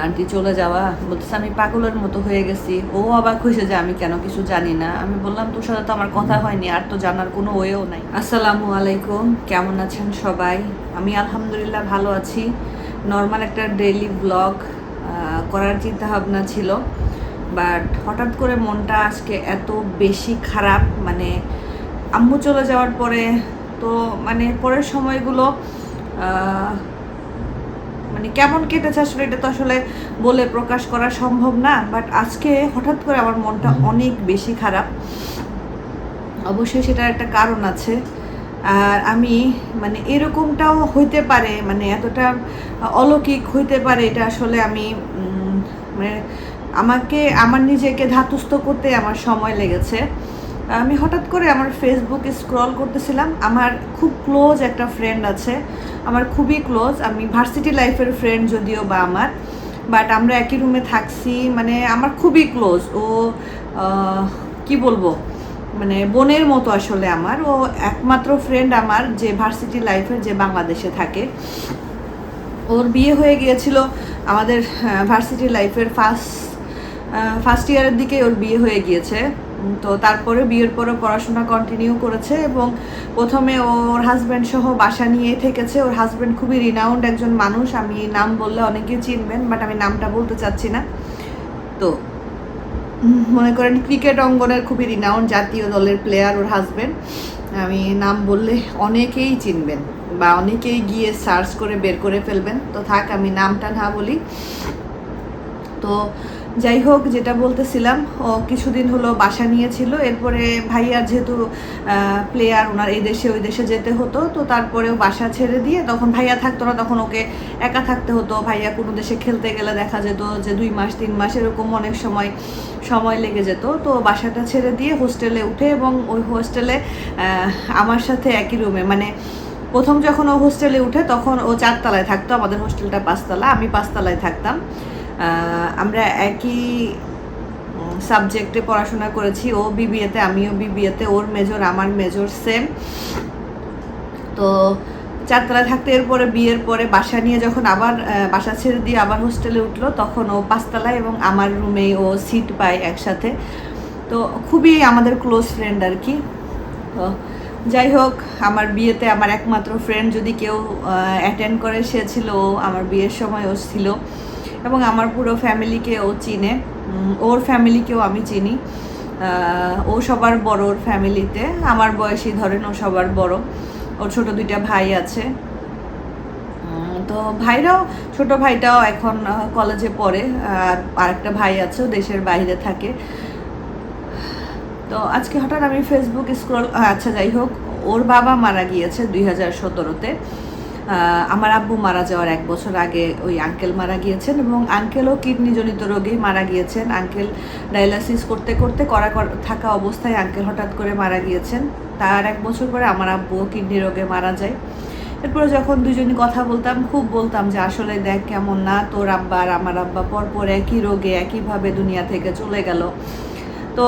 Aunty চলে যাওয়া, বলতেছে আমি পাগলের মতো হয়ে গেছি। ও অবাক হয়েছে যে আমি কেন কিছু জানি না। আমি বললাম তোর সাথে তো আমার কথা হয়নি, আর তো জানার কোনো ওয়েও নাই। আসসালামু আলাইকুম, কেমন আছেন সবাই? আমি আলহামদুলিল্লাহ ভালো আছি। নর্মাল একটা ডেইলি ব্লগ করার চিন্তা ভাবনা ছিল, বাট হঠাৎ করে মনটা আজকে এত বেশি খারাপ। মানে আম্মু চলে যাওয়ার পরে তো মানে পরের সময়গুলো মানে কেমন কেটেছে আসলে এটা তো আসলে বলে প্রকাশ করা সম্ভব না। বাট আজকে হঠাৎ করে আমার মনটা অনেক বেশি খারাপ। অবশ্যই সেটার একটা কারণ আছে। আর আমি মানে এরকমটাও হইতে পারে, মানে এতটা অলৌকিক হইতে পারে, এটা আসলে আমি মানে আমার নিজেকে ধাতস্থ করতে আমার সময় লেগেছে। আমি হঠাৎ করে আমার ফেসবুকে স্ক্রল করতেছিলাম। আমার খুব ক্লোজ একটা ফ্রেন্ড আছে, আমার খুবই ক্লোজ। আমি ভার্সিটি লাইফের ফ্রেন্ড যদিও বা আমার, বাট আমরা একই রুমে থাকছি, মানে আমার খুবই ক্লোজ। ও কি বলবো, মানে বোনের মতো আসলে আমার। ও একমাত্র ফ্রেন্ড আমার যে ভার্সিটি লাইফের, যে বাংলাদেশে থাকে। ওর বিয়ে হয়ে গিয়েছিল আমাদের ভার্সিটি লাইফের ফার্স্ট ইয়ারের দিকে ওর বিয়ে হয়ে গিয়েছে। তো তারপরে বিয়ের পরে পড়াশোনা কন্টিনিউ করেছে এবং প্রথমে ওর হাজব্যান্ড সহ বাসা নিয়ে থেকেছে। ওর হাজব্যান্ড খুবই রিনাউন্ড একজন মানুষ, আমি নাম বললে অনেকেই চিনবেন, বাট আমি নামটা বলতে চাচ্ছি না। তো মনে করেন ক্রিকেট অঙ্গনের খুবই রিনাউন্ড জাতীয় দলের প্লেয়ার ওর হাজব্যান্ড। আমি নাম বললে অনেকেই চিনবেন বা অনেকেই গিয়ে সার্চ করে বের করে ফেলবেন, তো থাক আমি নামটা না বলি। তো যাই হোক, যেটা বলতেছিলাম, ও কিছুদিন হলো বাসা নিয়েছিল। এরপরে ভাইয়ার যেহেতু প্লেয়ার, ওনার এই দেশে ওই দেশে যেতে হতো, তো তারপরেও বাসা ছেড়ে দিয়ে, তখন ভাইয়া থাকতো না, তখন ওকে একা থাকতে হতো। ভাইয়া কোনো দেশে খেলতে গেলে দেখা যেত যে 2 মাস 3 মাস এরকম অনেক সময় লেগে যেত। তো বাসাটা ছেড়ে দিয়ে হোস্টেলে উঠে, এবং ওই হোস্টেলে আমার সাথে একই রুমে, মানে প্রথম যখন ও হোস্টেলে উঠে তখন ও 4 তলায় থাকতো, আমাদের হোস্টেলটা 5 তলা, আমি 5 তলায় থাকতাম। আমরা একই সাবজেক্টে পড়াশোনা করেছি। ও বিবিএতে, আমিও বিবিএতে। ওর মেজর আমার মেজর সেম। তো 4 তলায় থাকতে, এরপরে বিয়ের পরে বাসা নিয়ে যখন আবার বাসা ছেড়ে দিয়ে আবার হোস্টেলে উঠলো, তখন ও 5 তলায় এবং আমার রুমেই ও সিট পায় একসাথে। তো খুবই আমাদের ক্লোজ ফ্রেন্ড আর কি। তো যাই হোক, আমার বিয়েতে আমার একমাত্র ফ্রেন্ড যদি কেউ অ্যাটেন্ড করে সে ছিল ও। আমার বিয়ের সময় ও ছিল, এবং আমার পুরো ফ্যামিলিকে ও চিনে। ওর ফ্যামিলিকেও আমি চিনি। ও সবার বড় ওর ফ্যামিলিতে, আমার বয়সী ধরেন, ও সবার বড়। ওর ছোট 2টা ভাই আছে। তো ভাইরাও, ছোট ভাইটাও এখন কলেজে পড়ে। আর আরেকটা ভাই আছে, ও দেশের বাইরে থাকে। তো আজকে হঠাৎ আমি ফেসবুক স্ক্রল, আচ্ছা যাই হোক, ওর বাবা মারা গিয়েছে 2017-তে। আমার আব্বু মারা যাওয়ার 1 বছর আগে ওই আঙ্কেল মারা গিয়েছেন, এবং আঙ্কেলও কিডনিজনিত রোগেই মারা গিয়েছেন। আঙ্কেল ডায়ালাসিস করতে করতে থাকা অবস্থায় আঙ্কেল হঠাৎ করে মারা গিয়েছেন। তার 1 বছর পরে আমার আব্বুও কিডনি রোগে মারা যায়। এরপরে যখন দুজনই কথা বলতাম, খুব বলতাম যে আসলে দেখ কেমন না, তোর আব্বা আর আমার আব্বা পরপর একই রোগে একইভাবে দুনিয়া থেকে চলে গেল। তো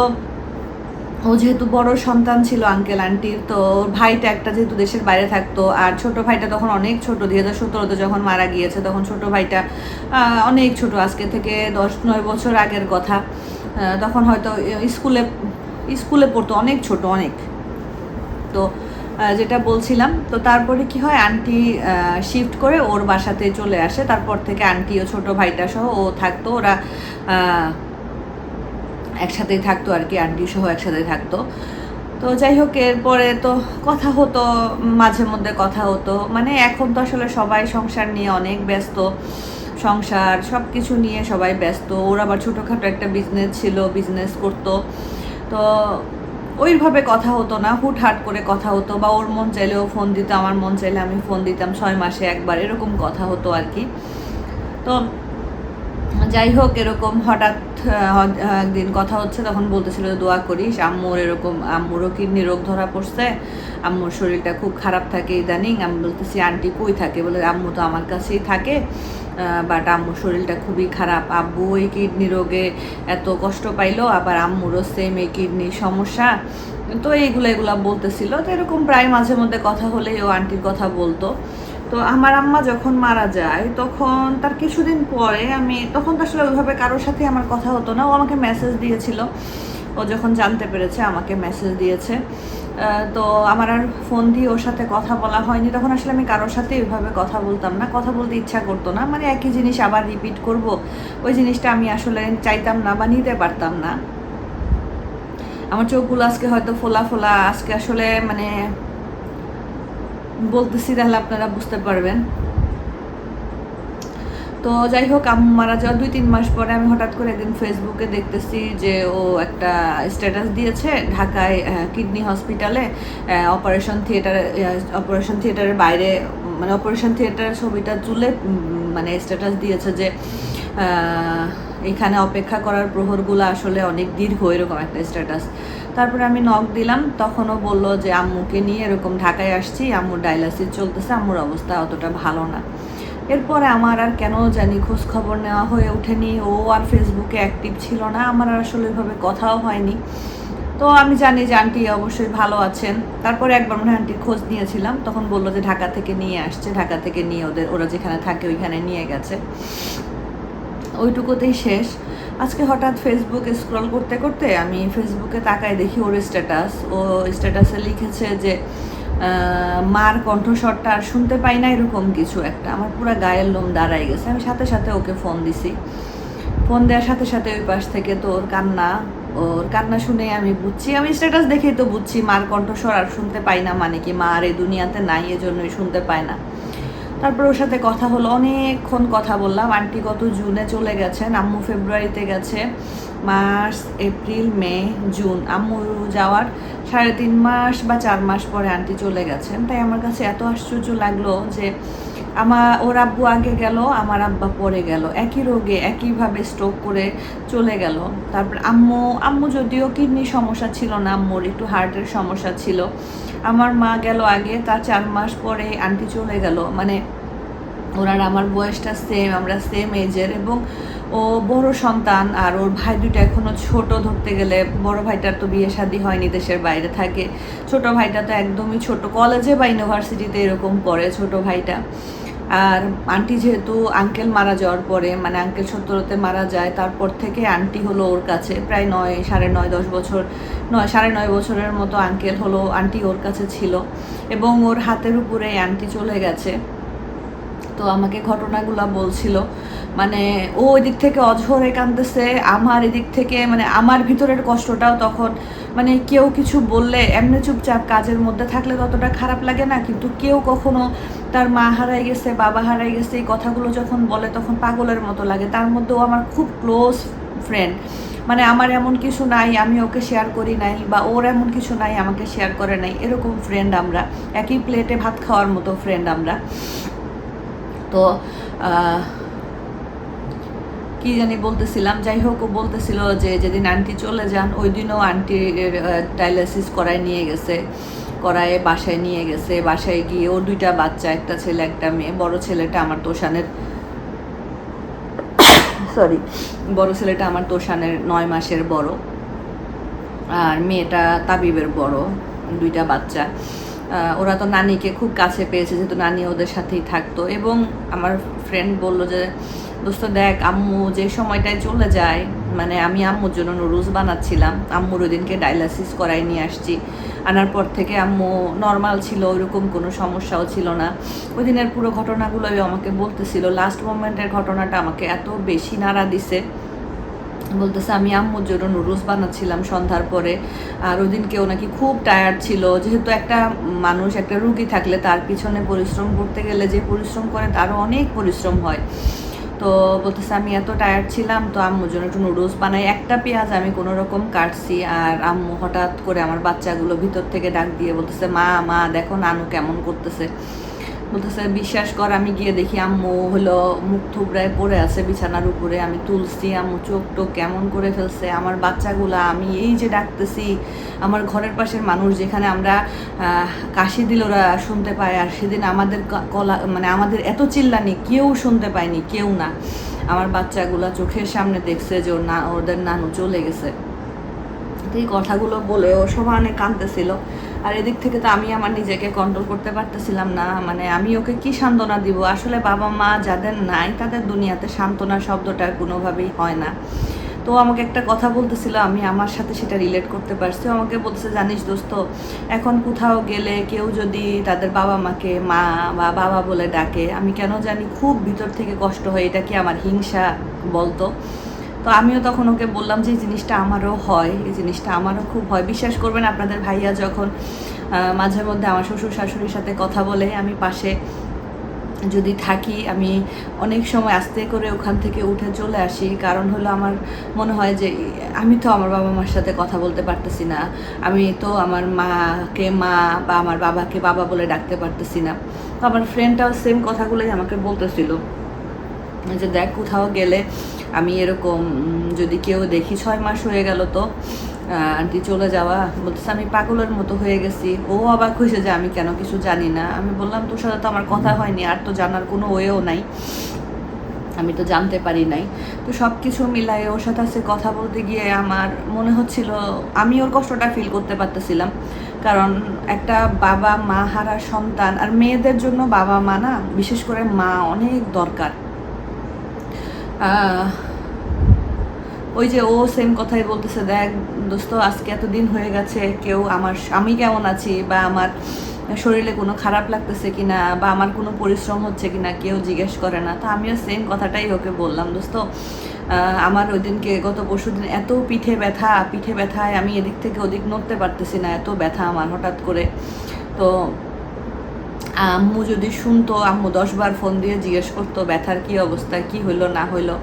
ও যেহেতু বড় সন্তান ছিল আঙ্কেল আন্টির, তো ভাইটা একটা যেহেতু দেশের বাইরে থাকতো, আর ছোট ভাইটা তখন অনেক ছোট, 2017-তে যখন মারা গিয়েছে তখন ছোট ভাইটা অনেক ছোট, আজকে থেকে 10-9 বছর আগের কথা। তখন হয়তো স্কুলে পড়তো, অনেক ছোট অনেক। তো যেটা বলছিলাম, তো তারপরে কি হয়, আন্টি শিফট করে ওর বাসাতে চলে আসে। তারপর থেকে আন্টি ও ছোট ভাইটা সহ ও থাকতো, ওরা একসাথেই থাকতো আর কি, আন্টি সহ একসাথেই থাকতো। তো যাই হোক, এরপরে তো কথা হতো, মাঝে মধ্যে কথা হতো। মানে এখন তো আসলে সবাই সংসার নিয়ে অনেক ব্যস্ত, সংসার সব কিছু নিয়ে সবাই ব্যস্ত। ওর আবার ছোটোখাটো একটা বিজনেস ছিল, বিজনেস করতো। তো ওইভাবে কথা হতো না, হুটহাট করে কথা হতো, বা ওর মন চাইলে ও ফোন দিত, আমার মন চাইলে আমি ফোন দিতাম, 6 মাসে একবার এরকম কথা হতো আর কি। তো যাই হোক, এরকম হঠাৎ একদিন কথা হচ্ছে, তখন বলতেছিল দোয়া করিস, আম্মুরও কিডনি রোগ ধরা পড়ছে, আম্মুর শরীরটা খুব খারাপ থাকে ইদানিং। আমি বলতেছি আন্টি কই থাকে? বলে আম্মু তো আমার কাছেই থাকে, বাট আম্মুর শরীরটা খুবই খারাপ। আব্বু এই কিডনি রোগে এত কষ্ট পাইলো, আবার আম্মুরও সেম এই কিডনির সমস্যা। তো এগুলা বলতেছিল। তো এরকম প্রায় মাঝে মধ্যে কথা হলেই ও আন্টির কথা বলতো। তো আমার আম্মা যখন মারা যায় তখন তার কিছুদিন পরে তখন তো আসলে ওইভাবে কারোর সাথে আমার কথা হতো না, ও আমাকে মেসেজ দিয়েছিল। ও যখন জানতে পেরেছে আমাকে মেসেজ দিয়েছে। তো আমার আর ফোন দিয়ে ওর সাথে কথা বলা হয়নি। তখন আসলে আমি কারোর সাথে ওইভাবে কথা বলতাম না, কথা বলতে ইচ্ছা করতো না, মানে একই জিনিস আবার রিপিট করব, ওই জিনিসটা আমি আসলে চাইতাম না বা নিতে পারতাম না। আমার চোখগুলো আজকে হয়তো ফোলা ফোলা, আজকে আসলে মানে বলতেছি তাহলে আপনারা বুঝতে পারবেন। তো যাই হোক, আম্মু মারা যাওয়ার 2-3 মাস পরে আমি হঠাৎ করে একদিন ফেসবুকে দেখতেছি যে ও একটা স্ট্যাটাস দিয়েছে ঢাকায় কিডনি হসপিটালে অপারেশন থিয়েটারের বাইরে, মানে অপারেশন থিয়েটারের ছবিটা তুলে মানে স্ট্যাটাস দিয়েছে যে এখানে অপেক্ষা করার প্রহরগুলো আসলে অনেক দীর্ঘ, এরকম একটা স্ট্যাটাস। তারপরে আমি নক দিলাম, তখনও বললো যে আম্মুকে নিয়ে এরকম ঢাকায় আসছি, আম্মুর ডায়ালিসিস চলতেছে, আম্মুর অবস্থা অতটা ভালো না। এরপরে আমার আর কেন জানি খোঁজ খবর নেওয়া হয়ে ওঠেনি, ও আর ফেসবুকে অ্যাক্টিভ ছিল না, আমার আর আসলে ওইভাবে কথাও হয়নি। তো আমি জানি যে আন্টি অবশ্যই ভালো আছেন। তারপরে একবার মনে হয় আন্টির খোঁজ নিয়েছিলাম, তখন বললো যে ঢাকা থেকে নিয়ে আসছে, ঢাকা থেকে নিয়ে ওরা যেখানে থাকে ওইখানে নিয়ে গেছে। ওইটুকুতেই শেষ। আজকে হঠাৎ ফেসবুক স্ক্রল করতে করতে আমি ফেসবুকে তাকায় দেখি ওর স্ট্যাটাস। ও স্ট্যাটাসে লিখেছে যে মার কণ্ঠস্বরটা আর শুনতে পাই না, এরকম কিছু একটা। আমার পুরো গায়ের লোম দাঁড়ায় গেছে। আমি সাথে সাথে ওকে ফোন দিছি। ফোন দেওয়ার সাথে সাথে ওই পাশ থেকে তো ওর কান্না শুনে আমি বুঝছি, আমি স্ট্যাটাস দেখেই তো বুঝছি মার কণ্ঠস্বর আর শুনতে পাই না মানে কি, মা আর এই দুনিয়াতে নাই, এজন্যই শুনতে পায় না। তারপর ওর সাথে কথা হলো, অনেকক্ষণ কথা বললাম। আন্টি গত জুনে চলে গেছেন, আম্মু ফেব্রুয়ারিতে গেছে। মার্চ, এপ্রিল, মে, জুন, আম্মু যাওয়ার 3.5 মাস বা 4 মাস পরে আন্টি চলে গেছেন। তাই আমার কাছে এত আশ্চর্য লাগলো যে ওর আব্বু আগে গেল, আমার আব্বা পরে গেল, একই রোগে একইভাবে স্ট্রোক করে চলে গেল। তারপর আম্মু যদিও কিডনির সমস্যা ছিল না, আম্মুর একটু হার্টের সমস্যা ছিল। আমার মা গেল আগে, তার 4 মাস পরে আন্টি চলে গেল। মানে ওনার আমার বয়সটা সেম, আমরা সেম এজের, এবং ও বড় সন্তান আর ওর ভাই দুটো এখনও ছোট। ধরতে গেলে বড় ভাইটার তো বিয়ে শাদী হয়নি, দেশের বাইরে থাকে। ছোট ভাইটা তো একদমই ছোট, কলেজে বা ইউনিভার্সিটিতে এরকম পড়ে ছোট ভাইটা। আর আন্টি যেহেতু আঙ্কেল মারা যাওয়ার পরে, মানে আঙ্কেল 17তে মারা যায়, তারপর থেকে আন্টি হলো ওর কাছে প্রায় 9, 9.5, 10 বছর, 9, 9.5 বছরের মতো আন্টি ওর কাছে ছিল, এবং ওর হাতের উপরে আন্টি চলে গেছে। তো আমাকে ঘটনাগুলো বলছিল, মানে ও ওই দিক থেকে অঝরে কাঁদতেছে, আমার এদিক থেকে মানে আমার ভিতরের কষ্টটাও তখন, মানে কেউ কিছু বললে এমনি চুপচাপ কাজের মধ্যে থাকলে ততটা খারাপ লাগে না, কিন্তু কেউ কখনো তার মা হারাই গেছে, বাবা হারাই গেছে, এই কথাগুলো যখন বলে তখন পাগলের মতো লাগে। তার মধ্যেও আমার খুব ক্লোজ ফ্রেন্ড, মানে আমার এমন কিছু নাই আমি ওকে শেয়ার করি নাই, বা ওর এমন কিছু নাই আমাকে শেয়ার করে নাই, এরকম ফ্রেন্ড আমরা, একই প্লেটে ভাত খাওয়ার মতো ফ্রেন্ড আমরা। তো কি জানি বলতেছিলাম, যাই হোক, ও বলতেছিল যে যেদিন আন্টি চলে যান ওই দিনও আন্টির ডায়ালিসিস করায় বাসায় নিয়ে গেছে। বাসায় গিয়ে ওর 2টা বাচ্চা, একটা ছেলে একটা মেয়ে। বড় ছেলেটা আমার তোষানের 9 মাসের বড়, আর মেয়েটা তাবিবের বড়, 2টা বাচ্চা। ওরা তো নানিকে খুব কাছে পেয়েছে, যেহেতু নানি ওদের সাথেই থাকতো। এবং আমার ফ্রেন্ড বললো যে দোস্ত দেখ, আম্মু যে সময়টায় চলে যায়, মানে আমি আম্মুর জন্য নুডলস বানাচ্ছিলাম, আম্মুর ওই দিনকে ডায়ালিসিস করাই নিয়ে আসছি। আনার পর থেকে আম্মু নর্মাল ছিল, ওইরকম কোনো সমস্যাও ছিল না। ওই দিনের পুরো ঘটনাগুলোই আমাকে বলতেছিল। লাস্ট মোমেন্টের ঘটনাটা আমাকে এত বেশি নাড়া দিছে, বলতেছে আমি আম্মুর জন্য নুডলস বানাচ্ছিলাম সন্ধ্যার পরে, আর ওই দিন কেউ নাকি খুব টায়ার্ড ছিল। যেহেতু একটা মানুষ, একটা রুগী থাকলে তার পিছনে পরিশ্রম করতে গেলে যে পরিশ্রম করে তারও অনেক পরিশ্রম হয়। তো বলতেছে আমি এত টায়ার্ড ছিলাম, তো আম্মুর জন্য একটু নুডলস বানাই। একটা পেঁয়াজ আমি কোনো রকম কাটছি, আর আম্মু হঠাৎ করে আমার বাচ্চাগুলো ভিতর থেকে ডাক দিয়ে বলতেছে মা মা দেখো নানু কেমন করতেছে। বলতেছে বিশ্বাস কর, আমি গিয়ে দেখি আম্মু হলো মুখ থুবড়ায় পড়ে আছে বিছানার উপরে। আমি তুলছি, আম্মু চোখ টোক কেমন করে ফেলছে। আমার বাচ্চাগুলা, আমি এই যে ডাকতেছি, আমার ঘরের পাশের মানুষ যেখানে আমরা কাশি দিল ওরা শুনতে পায়, আর সেদিন আমাদের মানে আমাদের এত চিল্লানি কেউ শুনতে পায়নি, কেউ না। আমার বাচ্চাগুলা চোখের সামনে দেখছে যে ওদের নানু চলে গেছে। এই কথাগুলো বলে ও সবাই অনেক কাঁদতেছিল। আর এদিক থেকে তো আমি আমার নিজেকে কন্ট্রোল করতে পারতেছিলাম না, মানে আমি ওকে কি সান্ত্বনা দিব। আসলে বাবা মা যাদের নাই তাদের দুনিয়াতে সান্ত্বনা শব্দটা কোনোভাবেই হয় না। তো আমাকে একটা কথা বলতেছিল, আমি আমার সাথে সেটা রিলেট করতে পারছি। আমাকে বলতেছে, জানিস দোস্ত, এখন কোথাও গেলে কেউ যদি তাদের বাবা মাকে মা বা বাবা বলে ডাকে, আমি কেন জানি খুব ভিতর থেকে কষ্ট হয়, এটা কি আমার হিংসা বলতো। তো আমিও তখন ওকে বললাম যে এই জিনিসটা আমারও হয়, এই জিনিসটা আমারও খুব হয়। বিশ্বাস করবেন, আপনাদের ভাইয়া যখন মাঝে মধ্যে আমার শ্বশুর শাশুড়ির সাথে কথা বলে, আমি পাশে যদি থাকি, আমি অনেক সময় আস্তে করে ওখান থেকে উঠে চলে আসি। কারণ হলো আমার মনে হয় যে আমি তো আমার বাবা মার সাথে কথা বলতে পারতেছি না, আমি তো আমার মাকে মা বা আমার বাবাকে বাবা বলে ডাকতে পারতেছি না। তো আমার ফ্রেন্ডটাও সেম কথাগুলোই আমাকে বলতেছিল যে দেখ, কোথাও গেলে আমি এরকম যদি কেউ দেখি, 6 মাস হয়ে গেল তো আন্টি চলে যাওয়া, বলতেছে আমি পাগলের মতো হয়ে গেছি। ও অবাক হয়েছে যে আমি কেন কিছু জানি না। আমি বললাম, তোর সাথে তো আমার কথা হয়নি, আর তো জানার কোনো ওয়েও নাই, আমি তো জানতে পারি নাই। তো সব কিছু মিলাই ওর সাথে আজকে কথা বলতে গিয়ে আমার মনে হচ্ছিল, আমি ওর কষ্টটা ফিল করতে পারতেছিলাম। কারণ একটা বাবা মা হারা সন্তান, আর মেয়েদের জন্য বাবা মা না, বিশেষ করে মা অনেক দরকার। ওই যে ও সেম কথাই বলতেছে, দেখ দোস্ত, আজকে এতদিন হয়ে গেছে, কেউ আমি কেমন আছি বা আমার শরীরে কোনো খারাপ লাগতেছে কিনা বা আমার কোনো পরিশ্রম হচ্ছে কিনা কেউ জিজ্ঞেস করে না। তো আমিও সেম কথাটাই ওকে বললাম, দোস্ত আমার ওই দিনকে গত পরশু দিন এত পিঠে ব্যথায় আমি এদিক থেকে ওদিক নড়তে পারতেছি না, এত ব্যথা আমার হঠাৎ করে। তো আম্মু যদি শুনতো, আম্মু 10 বার ফোন দিয়ে জিজ্ঞেস করতো ব্যথার কি অবস্থা, কি হইলো না হইলো।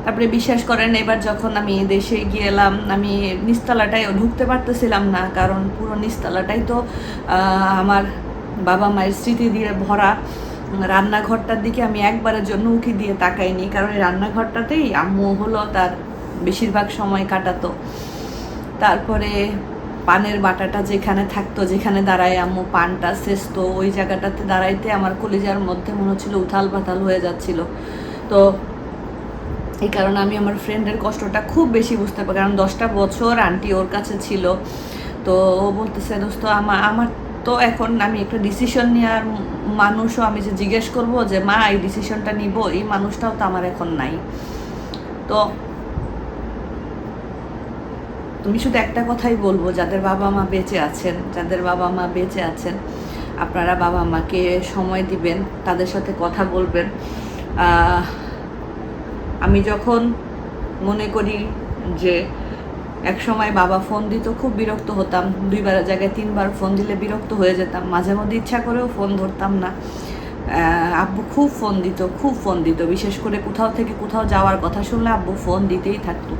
তারপরে বিশ্বাস করেন, এবার যখন আমি দেশে গেলাম, আমি নিচতলাটায় ঢুকতে পারতেছিলাম না, কারণ পুরো নিচতলাটাই তো আমার বাবা মায়ের স্মৃতি দিয়ে ভরা। রান্নাঘরটার দিকে আমি একবারের জন্য উঁকি দিয়ে তাকাইনি, কারণ এই রান্নাঘরটাতেই আম্মু হলো তার বেশিরভাগ সময় কাটাতো। তারপরে পানের বাটাটা যেখানে থাকতো, যেখানে দাঁড়ায় আম্মু পানটা শেষতো, ওই জায়গাটাতে দাঁড়াইতে আমার কলিজার মধ্যে মনে হচ্ছিল উথাল পাতাল হয়ে যাচ্ছিল। তো এই কারণে আমি আমার ফ্রেন্ডের কষ্টটা খুব বেশি বুঝতে পারি, কারণ 10টা বছর আন্টি ওর কাছে ছিল। তো ও বলতেছে, দোস্ত আমার তো এখন আমি একটা ডিসিশন নেওয়ার মানুষও, আমি যে জিজ্ঞেস করবো যে মা এই ডিসিশনটা নিব, এই মানুষটাও তো আমার এখন নাই। তো তুমি শুধু একটা কথাই বলবো, যাদের বাবা মা বেঁচে আছেন, আপনারা বাবা মাকে সময় দিবেন, তাদের সাথে কথা বলবেন। আমি যখন মনে করি যে এক সময় বাবা ফোন দিত, খুব বিরক্ত হতাম, 2বারের জায়গায় 3বার ফোন দিলে বিরক্ত হয়ে যেতাম, মাঝে মধ্যে ইচ্ছা করেও ফোন ধরতাম না। আব্বু খুব ফোন দিত, বিশেষ করে কোথাও থেকে কোথাও যাওয়ার কথা শুনলে আব্বু ফোন দিতেই থাকতো।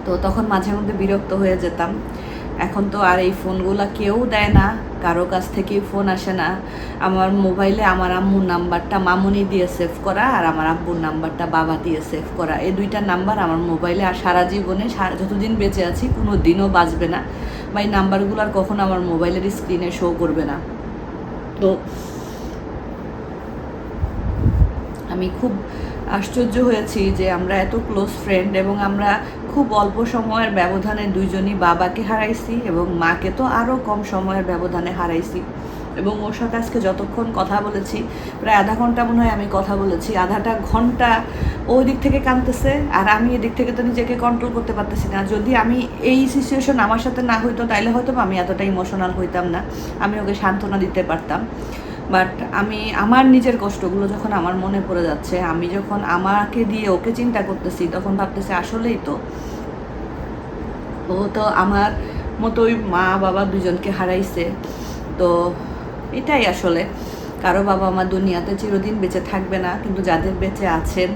তো তখন মাঝে মধ্যে বিরক্ত হয়ে যেতাম। এখন তো আর এই ফোনগুলো কেউ দেয় না, কারো কাছ থেকেই ফোন আসে না। আমার মোবাইলে আমার আম্মুর নাম্বারটা মামুনি দিয়ে সেভ করা, আর আমার আব্বুর নাম্বারটা বাবা দিয়ে সেভ করা, এই 2টা নাম্বার আমার মোবাইলে, আর সারা জীবনে যতদিন বেঁচে আছি কোনো দিনও বাজবে না, বা এই নাম্বারগুলো আর কখনো আমার মোবাইলের স্ক্রিনে শো করবে না। তো আমি খুব আশ্চর্য হয়েছি যে আমরা এত ক্লোজ ফ্রেন্ড, এবং আমরা খুব অল্প সময়ের ব্যবধানে দুইজনই বাবাকে হারাইছি, এবং মাকে তো আরও কম সময়ের ব্যবধানে হারাইছি। এবং ওর সাথে আজকে যতক্ষণ কথা বলেছি, প্রায় আধা ঘন্টা মনে হয় আমি কথা বলেছি, আধাটা ঘন্টা ওই দিক থেকে কাঁদতেছে, আর আমি এদিক থেকে তো নিজেকে কন্ট্রোল করতে পারতেছি না। যদি আমি এই সিচুয়েশন আমার সাথে না হইতো, তাইলে হয়তো আমি এতটা ইমোশনাল হইতাম না, আমি ওকে সান্ত্বনা দিতে পারতাম। বাট আমি আমার নিজের কষ্টগুলো যখন আমার মনে পড়ে যাচ্ছে, আমি যখন আমাকে দিয়ে ওকে চিন্তা করতেছি, তখন ভাবতেছি আসলেই তো ও তো আমার মতোই মা বাবা দুজনকে হারাইছে। তো এটাই আসলে, কারো বাবা মা দুনিয়াতে চিরদিন বেঁচে থাকবে না, কিন্তু যাদের বেঁচে আছেন,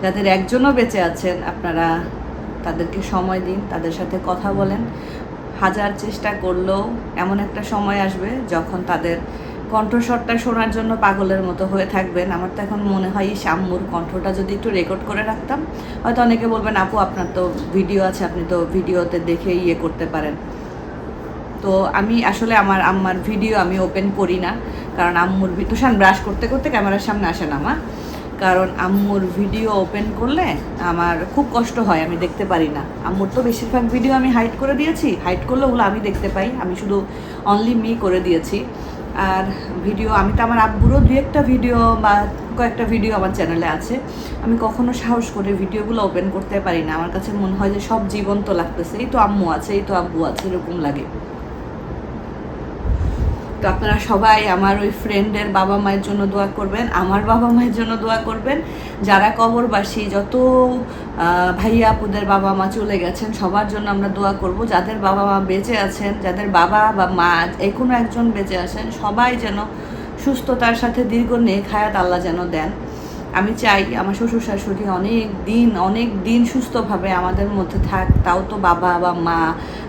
যাদের একজনও বেঁচে আছেন, আপনারা তাদেরকে সময় দিন, তাদের সাথে কথা বলেন। হাজার চেষ্টা করলেও এমন একটা সময় আসবে যখন তাদের কণ্ঠস্বরটা শোনার জন্য পাগলের মতো হয়ে থাকবেন। আমার তো এখন মনে হয় এই আম্মুর কণ্ঠটা যদি একটু রেকর্ড করে রাখতাম, হয়তো অনেকে বলবেন আপু আপনার তো ভিডিও আছে, আপনি তো ভিডিওতে দেখে করতে পারেন। তো আমি আসলে আমার আম্মার ভিডিও আমি ওপেন করি না, কারণ আম্মুর তুষান ব্রাশ করতে করতে ক্যামেরার সামনে আসে না মা, কারণ আম্মুর ভিডিও ওপেন করলে আমার খুব কষ্ট হয়, আমি দেখতে পারি না। আম্মুর তো বেশিরভাগ ভিডিও আমি হাইড করে দিয়েছি, হাইড করলে ওগুলো আমি দেখতে পাই, আমি শুধু অনলি মি করে দিয়েছি। আর ভিডিও আমি তো আমার আব্বুরও 2-1টা ভিডিও বা কয়েকটা ভিডিও আমার চ্যানেলে আছে, আমি কখনো সাহস করে ভিডিওগুলো ওপেন করতে পারি না। আমার কাছে মনে হয় যে সব জীবন্ত লাগতেছে, এই তো আম্মু আছে, এই তো আব্বু আছে, এরকম লাগে। তো আপনারা সবাই আমার ওই ফ্রেন্ডের বাবা মায়ের জন্য দোয়া করবেন, আমার বাবা মায়ের জন্য দোয়া করবেন, যারা কবরবাসী, যত ভাইয়া আপুদের বাবা মা চলে গেছেন সবার জন্য আমরা দোয়া করব। যাদের বাবা মা বেঁচে আছেন, যাদের বাবা বা মা কোনো একজন বেঁচে আছেন, সবাই যেন সুস্থতার সাথে দীর্ঘ নেক হায়াত আল্লাহ যেন দেন। আমি চাই আমার শ্বশুর শাশুড়ি অনেক দিন সুস্থভাবে আমাদের মধ্যে থাক। তাও তো বাবা বা মা,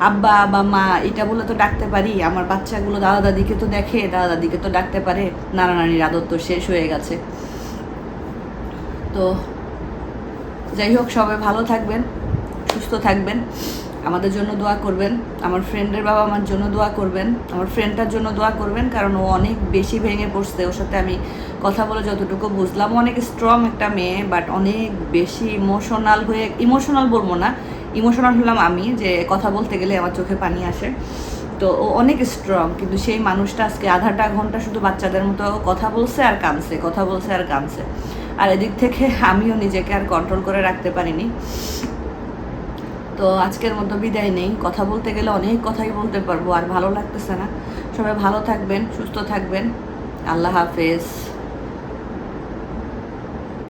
আব্বা বা মা এটা বলে তো ডাকতে পারি। আমার বাচ্চাগুলো দাদা দাদিকে তো দেখে, দাদা দাদিকে তো ডাকতে পারে, নানা নানির আদর তো শেষ হয়ে গেছে। তো যাই হোক, সবাই ভালো থাকবেন, সুস্থ থাকবেন, আমাদের জন্য দোয়া করবেন, আমার ফ্রেন্ডের বাবা মার জন্য দোয়া করবেন, আমার ফ্রেন্ডটার জন্য দোয়া করবেন, কারণ ও অনেক বেশি ভেঙে পড়ছে। ওর সাথে আমি কথা বলে যতটুকু বুঝলাম, অনেক স্ট্রং একটা মেয়ে, বাট অনেক বেশি ইমোশনাল বলবো না, ইমোশনাল হলাম আমি, যে কথা বলতে গেলে আমার চোখে পানি আসে। তো ও অনেক স্ট্রং, কিন্তু সেই মানুষটা আজকে আধাটা ঘন্টা শুধু বাচ্চাদের মতো কথা বলছে আর কাঁদছে, কথা বলছে আর কাঁদছে। আর এদিক থেকে আমিও নিজেকে আর কন্ট্রোল করে রাখতে পারিনি। তো আজকের মতো বিদায় নেই, কথা বলতে গেলে অনেক কথাই বলতে পারবো, আর ভালো লাগতেছে না। সবাই ভালো থাকবেন, সুস্থ থাকবেন, আল্লাহ হাফেজ।